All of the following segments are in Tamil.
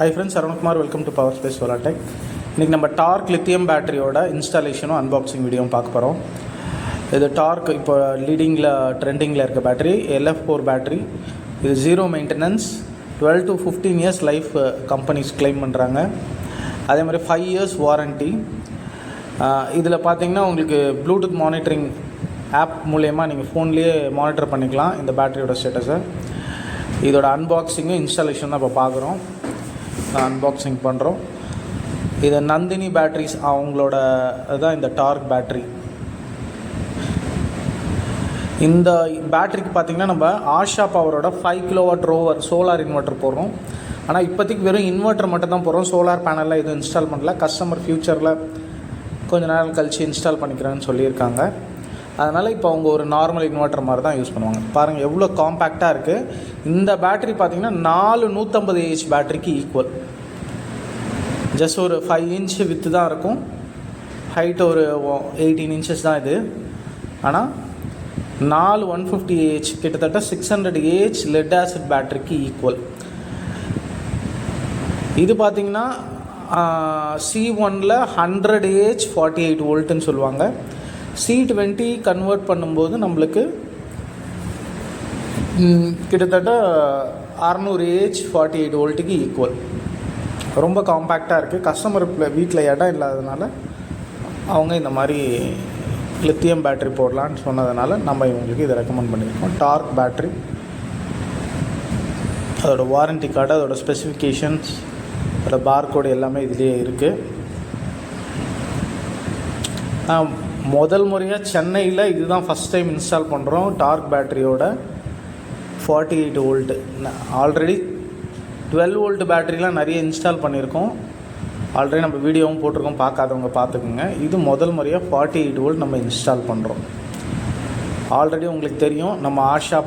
Hi friends, saravanakumar, welcome to Power Space Solar Tech. இன்றைக்கி நம்ம டார்க் லித்தியம் பேட்டரியோட இன்ஸ்டாலேஷனும் அன்பாக்சிங் வீடியோவும் பார்க்க போகிறோம். இது டார்க் இப்போ லீடிங்கில் ட்ரெண்டிங்கில் இருக்க பேட்டரி Lifepo4 பேட்டரி. இது zero maintenance, 12 to 15 years life companies claim பண்ணுறாங்க. அதே மாதிரி 5 years வாரண்ட்டி. இதில் பார்த்தீங்கன்னா உங்களுக்கு ப்ளூடூத் மானிட்டரிங் ஆப் மூலயமா நீங்கள் ஃபோன்லேயே மானிட்டர் பண்ணிக்கலாம் இந்த பேட்டரியோட ஸ்டேட்டஸை. இதோட அன்பாக்சிங்கும் இன்ஸ்டாலேஷன் தான் இப்போ பார்க்குறோம், அன்பாக்சிங் பண்ணுறோம். இது நந்தினி பேட்டரிஸ் அவங்களோட தான் இந்த டார்க் பேட்டரி. இந்த பேட்டரிக்கு பார்த்திங்கன்னா நம்ம ஆஷா பவரோட 5 kilowatt ரோவர் சோலார் இன்வெர்ட்டர் போடுறோம். ஆனால் இப்போதைக்கு வெறும் இன்வெர்ட்டர் மட்டும் தான் போடுறோம், சோலார் பேனலில் எதுவும் இன்ஸ்டால் பண்ணல. கஸ்டமர் ஃப்யூச்சரில் கொஞ்சம் நேரம் கழித்து இன்ஸ்டால் பண்ணிக்கிறேன்னு சொல்லியிருக்காங்க. அதனால் இப்போ அவங்க ஒரு நார்மல் இன்வெர்ட்டர் மாதிரி தான் யூஸ் பண்ணுவாங்க. பாருங்கள் எவ்வளோ காம்பேக்டாக இருக்குது. இந்த பேட்டரி பார்த்திங்கன்னா 4 150Ah பேட்டரிக்கு ஈக்குவல். ஜஸ்ட் ஒரு 5 inch வித்து தான் இருக்கும், ஹைட் ஒரு 18 inches தான் இது. ஆனால் 4 150Ah கிட்டத்தட்ட 600Ah லெட் ஆசிட் பேட்டரிக்கு ஈக்குவல். இது பார்த்திங்கன்னா C1ல் 100Ah 48 voltன்னு சொல்லுவாங்க. C20 கன்வெர்ட் பண்ணும்போது நம்மளுக்கு கிட்டத்தட்ட 600Ah 48 voltக்கு ஈக்குவல். ரொம்ப காம்பேக்டாக இருக்குது. கஸ்டமர் வீட்டில் இடம் இல்லாததுனால அவங்க இந்த மாதிரி லித்தியம் பேட்டரி போடலான்னு சொன்னதுனால நம்ம இவங்களுக்கு இதை ரெக்கமெண்ட் பண்ணியிருக்கோம். டார்க் பேட்டரி, அதோடய வாரண்ட்டி கார்டு, அதோடய ஸ்பெசிஃபிகேஷன்ஸ், அதோட பார்கோடு எல்லாமே இதுலேயே இருக்குது. முதல் முறையாக சென்னையில் இதுதான் ஃபஸ்ட் டைம் இன்ஸ்டால் பண்ணுறோம் டார்க் பேட்டரியோட 48 volt. ஆல்ரெடி 12 volt பேட்டரிலாம் நிறைய இன்ஸ்டால் பண்ணியிருக்கோம், ஆல்ரெடி நம்ம வீடியோவும் போட்டிருக்கோம், பார்க்காதவங்க பார்த்துக்குங்க. இது முதல் முறையாக 48 volt நம்ம இன்ஸ்டால் பண்ணுறோம். ஆல்ரெடி உங்களுக்கு தெரியும் நம்ம ஆஷா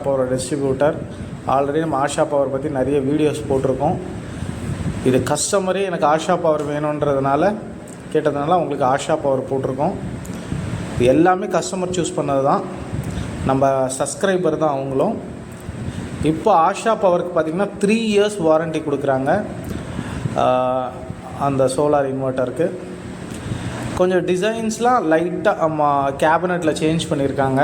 பவரோட டிஸ்ட்ரிபியூட்டர். ஆல்ரெடி நம்ம ஆஷா பவர் பற்றி நிறைய வீடியோஸ் போட்டிருக்கோம். இது கஸ்டமரே எனக்கு ஆஷா பவர் வேணுன்றதுனால கேட்டதுனால உங்களுக்கு ஆஷா பவர் போட்டிருக்கோம். இது எல்லாமே கஸ்டமர் சூஸ் பண்ணது தான், நம்ம சப்ஸ்கிரைபர் தான் அவங்களும். இப்போ ஆஷா பவருக்கு பார்த்திங்கன்னா 3 years வாரண்ட்டி கொடுக்குறாங்க அந்த சோலார் இன்வெர்ட்டருக்கு. கொஞ்சம் டிசைன்ஸ்லாம் லைட்டாக கேபினெட்டில் சேஞ்ச் பண்ணியிருக்காங்க.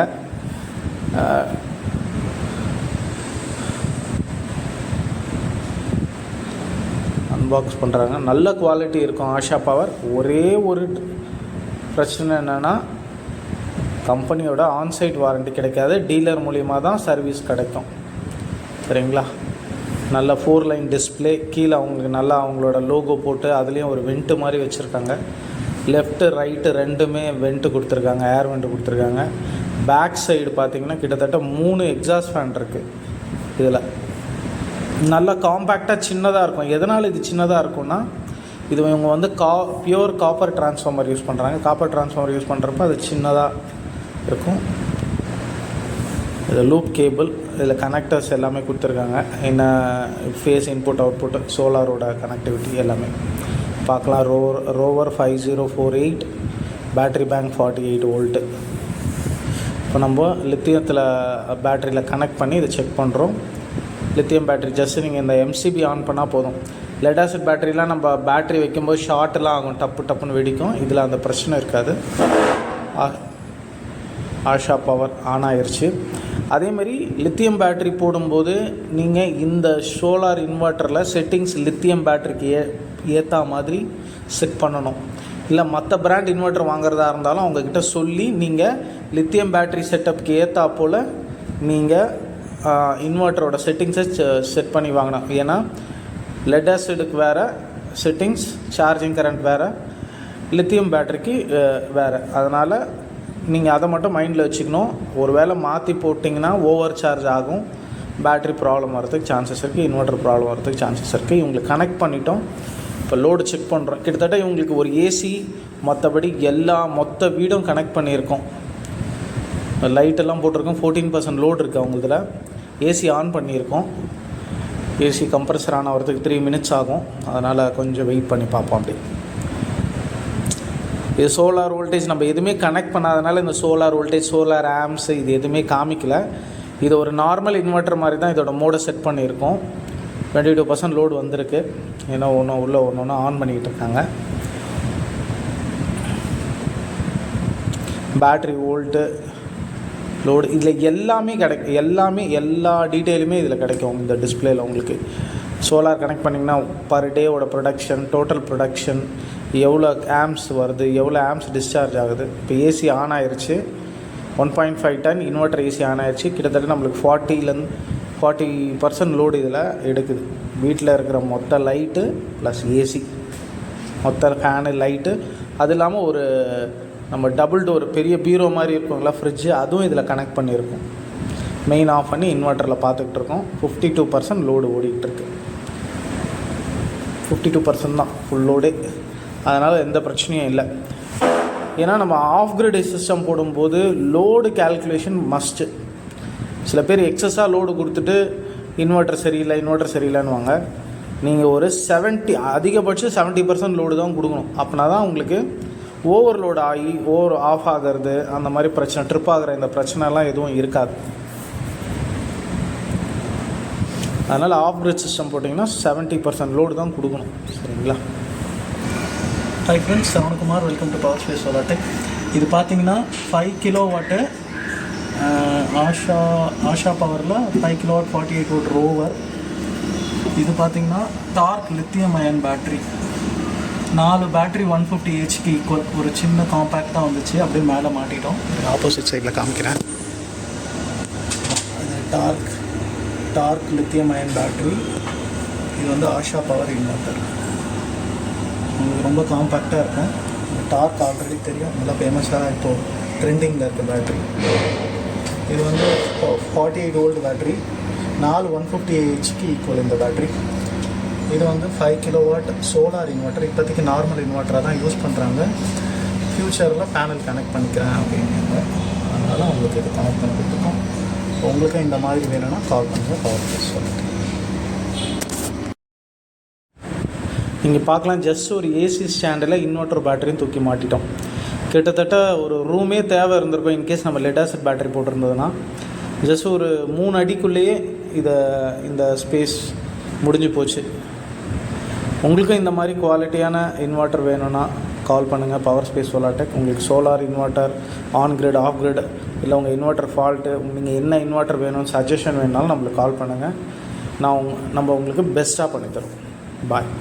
அன்பாக்ஸ் பண்ணுறாங்க. நல்ல குவாலிட்டி இருக்கும் ஆஷா பவர். ஒரே ஒரு பிரச்சனை என்னென்னா கம்பெனியோட ஆன்சைட் வாரண்ட்டி கிடைக்காது, டீலர் மூலிமா தான் சர்வீஸ் கிடைக்கும். சரிங்களா? நல்ல 4 line டிஸ்பிளே, கீழே அவங்களுக்கு நல்லா அவங்களோட லோகோ போட்டு அதுலேயும் ஒரு வெண்ட்டு மாதிரி வச்சுருக்காங்க. லெஃப்ட்டு ரைட்டு ரெண்டுமே வெண்ட்டு கொடுத்துருக்காங்க, ஏர் வெண்ட்டு கொடுத்துருக்காங்க. பேக் சைடு பார்த்திங்கன்னா கிட்டத்தட்ட 3 எக்ஸாஸ்ட் ஃபேன் இருக்குது. இதில் நல்லா காம்பேக்டாக சின்னதாக இருக்கும். எதனால் இது சின்னதாக இருக்கும்னா இது இவங்க வந்து பியூர் காப்பர் டிரான்ஸ்ஃபார்மர் யூஸ் பண்ணுறாங்க. காப்பர் டிரான்ஸ்ஃபார்மர் யூஸ் பண்ணுறப்ப அது சின்னதாக இருக்கும். இது லூப் கேபிள், இதில் கனெக்டர்ஸ் எல்லாமே கொடுத்துருக்காங்க. என்ன ஃபேஸ் இன்புட் அவுட்புட், சோலாரோட கனெக்டிவிட்டி எல்லாமே பார்க்கலாம். Rover 5048, battery bank 48 volt. இப்போ நம்ம லித்தியத்தில் பேட்டரியில் கனெக்ட் பண்ணி இதை செக் பண்ணுறோம். லித்தியம் பேட்டரி ஜஸ்ட் நீங்கள் இந்த MCB ஆன் பண்ணால் போதும். லெட் ஆசிட் பேட்டரிலாம் நம்ம பேட்டரி வைக்கும்போது ஷார்ட்லாம் ஆகும், டப்புன்னு வெடிக்கும். இதில் அந்த பிரச்சனை இருக்காது. ஆஷா பவர் ஆன் ஆயிடுச்சு. அதேமாதிரி லித்தியம் பேட்டரி போடும்போது நீங்கள் இந்த சோலார் இன்வெர்ட்டரில் செட்டிங்ஸ் லித்தியம் பேட்டரிக்கு ஏற்ற மாதிரி செட் பண்ணணும். இல்லை மற்ற பிராண்ட் இன்வெர்ட்டர் வாங்குறதா இருந்தாலும் அவங்கக்கிட்ட சொல்லி நீங்கள் லித்தியம் பேட்டரி செட்டப்புக்கு ஏற்றா போல் நீங்கள் இன்வெர்ட்டரோட செட்டிங்ஸை செட் பண்ணி வாங்கணும். ஏன்னா லெட் ஆசிடுக்கு வேறு செட்டிங்ஸ், சார்ஜிங் கரண்ட் வேறு, லித்தியம் பேட்டரிக்கு வேறு. அதனால் நீங்கள் அதை மட்டும் மைண்டில் வச்சுக்கணும். ஒரு வேளை மாற்றி போட்டிங்கன்னா ஓவர் சார்ஜ் ஆகும், பேட்ரி ப்ராப்ளம் வரதுக்கு சான்சஸ் இருக்குது, இன்வெர்ட்டர் ப்ராப்ளம் வரதுக்கு சான்சஸ் இருக்குது. இவங்களுக்கு கனெக்ட் பண்ணிட்டோம். இப்போ லோடு செக் பண்ணுறோம். கிட்டத்தட்ட இவங்களுக்கு ஒரு ஏசி, மற்றபடி மொத்த வீடும் கனெக்ட் பண்ணியிருக்கோம். லைட்டெல்லாம் போட்டிருக்கோம். 14% லோடு இருக்குது அவங்களதில். ஏசி ஆன் பண்ணியிருக்கோம். ஏசி கம்ப்ரஸர் ஆன் ஆகிறதுக்கு 3 minutes ஆகும். அதனால் கொஞ்சம் வெயிட் பண்ணி பார்ப்போம். அப்படி இது சோலார் வோல்டேஜ் நம்ம எதுவுமே கனெக்ட் பண்ணாதனால இந்த சோலார் வோல்டேஜ், சோலார் ஆம்ஸ் இது எதுவுமே காமிக்கல. இது ஒரு நார்மல் இன்வெர்ட்டர் மாதிரி தான் இதோட மோடை செட் பண்ணியிருக்கோம். 22% லோடு வந்திருக்கு. ஏன்னா ஒன்று ஒன்று ஆன் பண்ணிக்கிட்டு இருக்காங்க. பேட்ரி வோல்ட்டு, லோடு, இதில் எல்லாமே கிடைக்கும். எல்லா டீட்டெயிலுமே இதில் கிடைக்கும். இந்த டிஸ்பிளேயில் உங்களுக்கு சோலார் கனெக்ட் பண்ணிங்கன்னா பர் டேவோட ப்ரொடக்ஷன், டோட்டல் ப்ரொடக்ஷன், எவ்வளோ ஆம்ஸ் வருது, எவ்வளோ ஆம்ஸ் டிஸ்சார்ஜ் ஆகுது. இப்போ ஏசி ஆன் ஆயிடுச்சு, 1.5 டன் இன்வெர்டர் ஏசி ஆன் ஆயிடுச்சு. கிட்டத்தட்ட நம்மளுக்கு 40% லோடு இதில் எடுக்குது. வீட்டில் இருக்கிற மொத்த லைட்டு ப்ளஸ் ஏசி, மொத்த ஃபேனு, லைட்டு, அது இல்லாமல் ஒரு நம்ம டபுள் டோர் பெரிய பீரோ மாதிரி இருக்குங்களா ஃப்ரிட்ஜு, அதுவும் இதில் கனெக்ட் பண்ணியிருக்கோம். மெயின் ஆஃப் பண்ணி இன்வெர்ட்டரில் பார்த்துக்கிட்டு இருக்கோம். 52% லோடு ஓடிக்கிட்டுருக்கு. 52% தான் ஃபுல் லோடு. அதனால் எந்த பிரச்சனையும் இல்லை. ஏன்னா நம்ம ஆஃப் கிரிட் சிஸ்டம் போடும்போது லோடு கேல்குலேஷன் மஸ்ட்டு. சில பேர் எக்ஸஸாக லோடு கொடுத்துட்டு இன்வெர்ட்டர் சரியில்லைன்னுவாங்க. நீங்கள் ஒரு அதிகபட்சம் 70% லோடு தான் கொடுக்கணும். அப்படின்னா தான் உங்களுக்கு ஓவர்லோட் ஆகி ஆஃப் ஆகிறது, அந்த மாதிரி பிரச்சனை, ட்ரிப் ஆகிற இந்த பிரச்சனைலாம் எதுவும் இருக்காது. அதனால் ஆஃப் கிரிட் சிஸ்டம் போட்டிங்கன்னா 70% லோடு தான் கொடுக்கணும். சரிங்களா? Hi friends, Saravanakumar. Welcome to power space solar tech. இது பார்த்தீங்கன்னா 5 கிலோவாட்டு ஆஷா பவரில் 5 கிலோவாட் 48 வோல்ட் ரோவர். இது பார்த்தீங்கன்னா dark lithium ion battery. 4 battery 150 ஹெச்க்கு ஈக்குவல். ஒரு சின்ன காம்பேக்டாக வந்துச்சு, அப்படியே மேலே மாட்டிட்டோம். ஆப்போசிட் சைடில் காமிக்கிறேன். Dark lithium ion battery. இது வந்து ஆஷா பவர் இன்வெர்ட்டர். உங்களுக்கு ரொம்ப காம்பேக்டாக இருக்கும். டார்க் ஆல்ரெடி தெரியும், நல்லா ஃபேமஸாக இப்போது ட்ரெண்டிங்கில் இருக்க பேட்ரி. இது வந்து 48 வோல்ட் பேட்ரி. 4 150 ஹெச்க்கு ஈக்குவல் இந்த பேட்ரி. இது வந்து 5 கிலோவாட் சோலார் இன்வெர்ட்டர். இப்போதைக்கு நார்மல் இன்வெர்ட்டராக தான் யூஸ் பண்ணுறாங்க. ஃப்யூச்சரில் பேனல் கனெக்ட் பண்ணிக்கிறேன் அப்படின்னாங்க. அதனால் உங்களுக்கு இது கனெக்ட் பண்ணி கொடுத்துருக்கோம். உங்களுக்கு இந்த மாதிரி வேணும்னா கால் பண்ணுங்கள், பவர் ஸ்பேஸ் சொல்லிட்டு. நீங்கள் பார்க்கலாம், ஜஸ்ட் ஒரு ஏசி ஸ்டாண்டில் இன்வெர்ட்டர் பேட்டரியும் தூக்கி மாட்டிட்டோம். கிட்டத்தட்ட ஒரு ரூமே தேவை இருந்திருக்கும். இன்கேஸ் நம்ம லெட் ஆசிட் பேட்டரி போட்டிருந்ததுன்னா ஜஸ்ட் ஒரு 3 அடிக்குள்ளேயே இந்த ஸ்பேஸ் முடிஞ்சு போச்சு. உங்களுக்கும் இந்த மாதிரி குவாலிட்டியான இன்வெர்ட்டர் வேணும்னா கால் பண்ணுங்கள், பவர் ஸ்பேஸ் சோலார் டெக். உங்களுக்கு solar inverter, on grid, of grid, இல்லை உங்கள் இன்வெர்ட்டர் ஃபால்ட்டு, நீங்கள் என்ன இன்வெர்ட்டர் வேணும்னு சஜஷன் வேணுனாலும் நம்மளுக்கு கால் பண்ணுங்கள். நம்ம உங்களுக்கு பெஸ்ட்டாக பண்ணித்தரோம். பாய்.